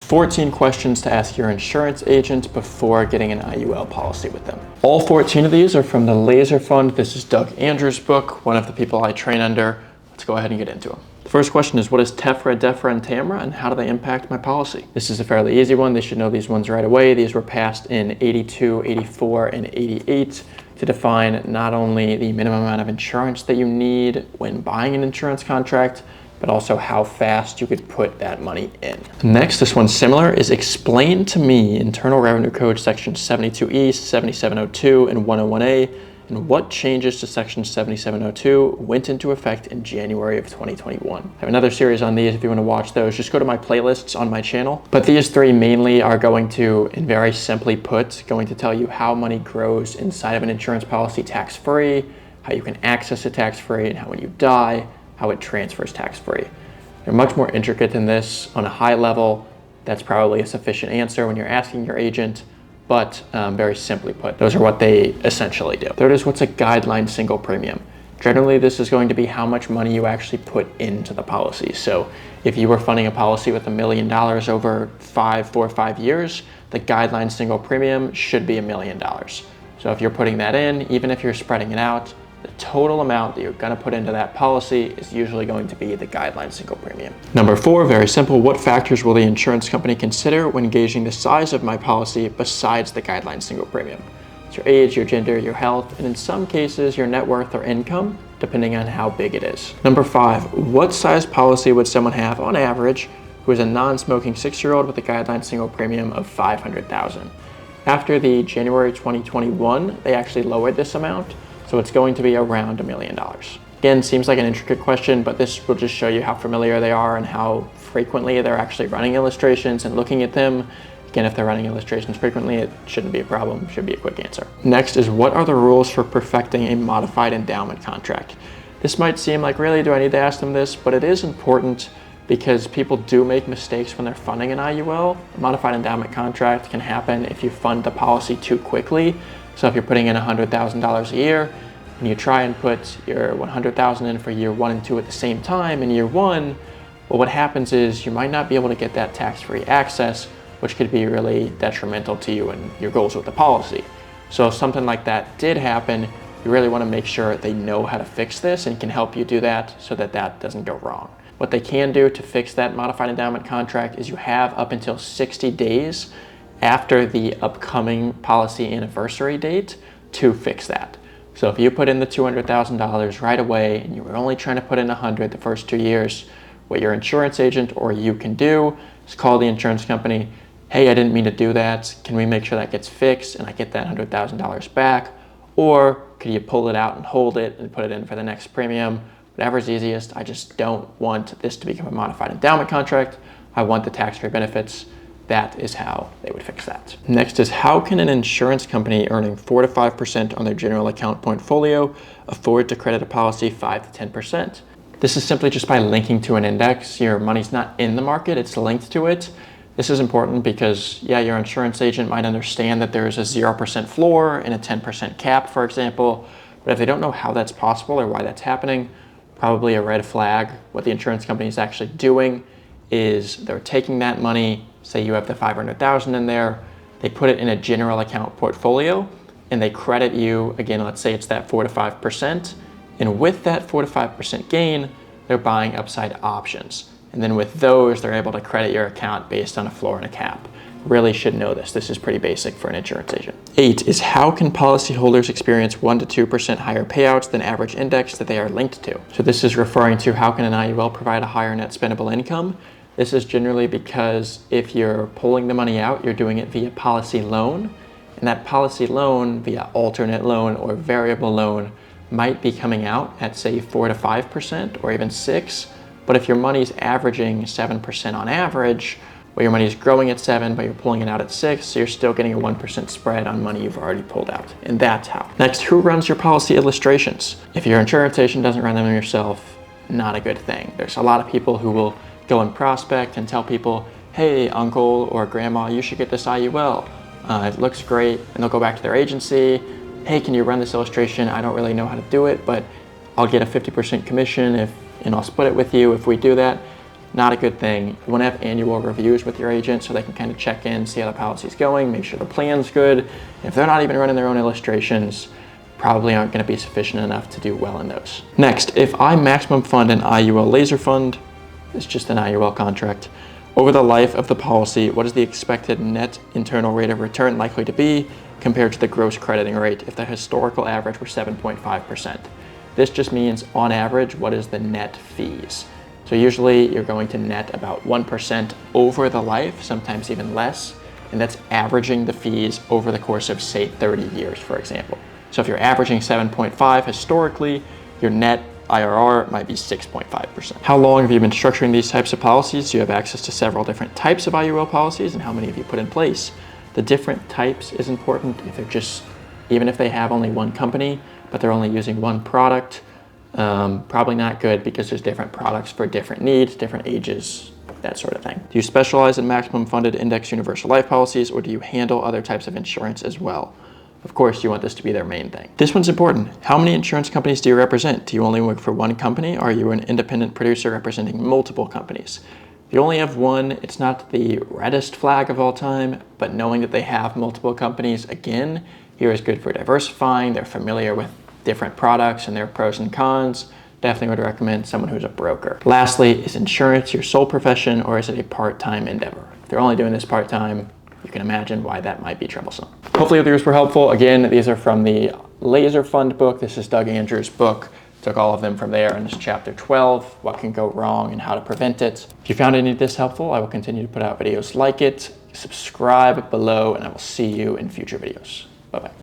14 questions to ask your insurance agent before getting an IUL policy with them. All 14 of these are from the Laser Fund. This is Doug Andrews' book, one of the people I train under. Let's go ahead and get into them. The first question is, what is TEFRA, DEFRA, and TAMRA, and how do they impact my policy? This is a fairly easy one. They should know these ones right away. These were passed in 82, 84, and 88 to define not only the minimum amount of insurance that you need when buying an insurance contract, but also how fast you could put that money in. Next, this one's similar, is explain to me Internal Revenue Code Section 72E, 7702, and 101A, and what changes to Section 7702 went into effect in January of 2021. I have another series on these if you want to watch those. Just go to my playlists on my channel. But these three mainly are going to, and very simply put, going to tell you how money grows inside of an insurance policy tax-free, how you can access it tax-free, and how when you die, how it transfers tax-free. They're much more intricate than this. On a high level, that's probably a sufficient answer when you're asking your agent, but very simply put, those are what they essentially do. Third is, what's a guideline single premium? Generally, this is going to be how much money you actually put into the policy. So if you were funding a policy with $1 million over 4 or 5 years, the guideline single premium should be $1 million. So if you're putting that in, even if you're spreading it out, the total amount that you're going to put into that policy is usually going to be the guideline single premium. Number 4, very simple. What factors will the insurance company consider when gauging the size of my policy besides the guideline single premium? It's your age, your gender, your health, and in some cases, your net worth or income, depending on how big it is. Number 5, what size policy would someone have on average who is a non-smoking 6-year-old with a guideline single premium of $500,000? After the January 2021, they actually lowered this amount, so it's going to be around $1 million. Again, seems like an intricate question, but this will just show you how familiar they are and how frequently they're actually running illustrations and looking at them. Again, if they're running illustrations frequently, it shouldn't be a problem, should be a quick answer. Next is, what are the rules for perfecting a modified endowment contract? This might seem like, really, do I need to ask them this? But it is important because people do make mistakes when they're funding an IUL. A modified endowment contract can happen if you fund the policy too quickly. So if you're putting in $100,000 a year and you try and put your $100,000 in for year 1 and 2 at the same time in year 1, well, what happens is you might not be able to get that tax-free access, which could be really detrimental to you and your goals with the policy. So if something like that did happen, you really want to make sure they know how to fix this and can help you do that so that that doesn't go wrong. What they can do to fix that modified endowment contract is you have up until 60 days after the upcoming policy anniversary date to fix that. So if you put in the $200,000 right away and you were only trying to put in $100,000 the first 2 years, what your insurance agent or you can do is call the insurance company, hey, I didn't mean to do that. Can we make sure that gets fixed and I get that $100,000 back? Or could you pull it out and hold it and put it in for the next premium? Whatever's easiest. I just don't want this to become a modified endowment contract. I want the tax-free benefits. That is how they would fix that. Next is, how can an insurance company earning 4 to 5% on their general account portfolio afford to credit a policy 5 to 10%? This is simply just by linking to an index. Your money's not in the market, it's linked to it. This is important because, yeah, your insurance agent might understand that there's a 0% floor and a 10% cap, for example, but if they don't know how that's possible or why that's happening, probably a red flag. What the insurance company is actually doing is they're taking that money, say you have the $500,000 in there, they put it in a general account portfolio and they credit you, again, let's say it's that 4 to 5%, and with that 4 to 5% gain, they're buying upside options. And then with those, they're able to credit your account based on a floor and a cap. Really should know this. This is pretty basic for an insurance agent. 8 is, how can policyholders experience 1 to 2% higher payouts than average index that they are linked to? So this is referring to, how can an IUL provide a higher net spendable income? This is generally because if you're pulling the money out, you're doing it via policy loan, and that policy loan via alternate loan or variable loan might be coming out at, say, 4 to 5% or even 6%. But if your money's averaging 7% on average, well, your money is growing at 7, but you're pulling it out at 6, so you're still getting a 1% spread on money you've already pulled out. And that's how. Next, who runs your policy illustrations? If your insurance agent doesn't run them yourself, not a good thing. There's a lot of people who will go and prospect and tell people, hey, uncle or grandma, you should get this IUL. It looks great. And they'll go back to their agency. Hey, can you run this illustration? I don't really know how to do it, but I'll get a 50% commission and I'll split it with you if we do that. Not a good thing. You want to have annual reviews with your agent so they can kind of check in, see how the policy's going, make sure the plan's good. And if they're not even running their own illustrations, probably aren't going to be sufficient enough to do well in those. Next, if I maximum fund an IUL laser fund, it's just an IUL contract. Over the life of the policy, what is the expected net internal rate of return likely to be compared to the gross crediting rate if the historical average were 7.5%? This just means, on average, what is the net fees? So usually you're going to net about 1% over the life, sometimes even less, and that's averaging the fees over the course of, say, 30 years, for example. So if you're averaging 7.5 historically, your net IRR might be 6.5%. How long have you been structuring these types of policies? Do you have access to several different types of IUL policies, and how many have you put in place? The different types is important. If they're just, even if they have only one company, but they're only using one product, probably not good, because there's different products for different needs, different ages, that sort of thing. Do you specialize in maximum funded index universal life policies, or do you handle other types of insurance as well? Of course, you want this to be their main thing. This one's important. How many insurance companies do you represent? Do you only work for one company, or are you an independent producer representing multiple companies? If you only have one, it's not the reddest flag of all time, but knowing that they have multiple companies, again, here is good for diversifying. They're familiar with different products and their pros and cons. Definitely would recommend someone who's a broker. Lastly, is insurance your sole profession, or is it a part-time endeavor? If they're only doing this part-time, you can imagine why that might be troublesome. Hopefully these were helpful. Again, these are from the Laser Fund book. This is Doug Andrews' book. Took all of them from there, and this is chapter 12, what can go wrong and how to prevent it. If you found any of this helpful, I will continue to put out videos like it. Subscribe below, and I will see you in future videos. Bye-bye.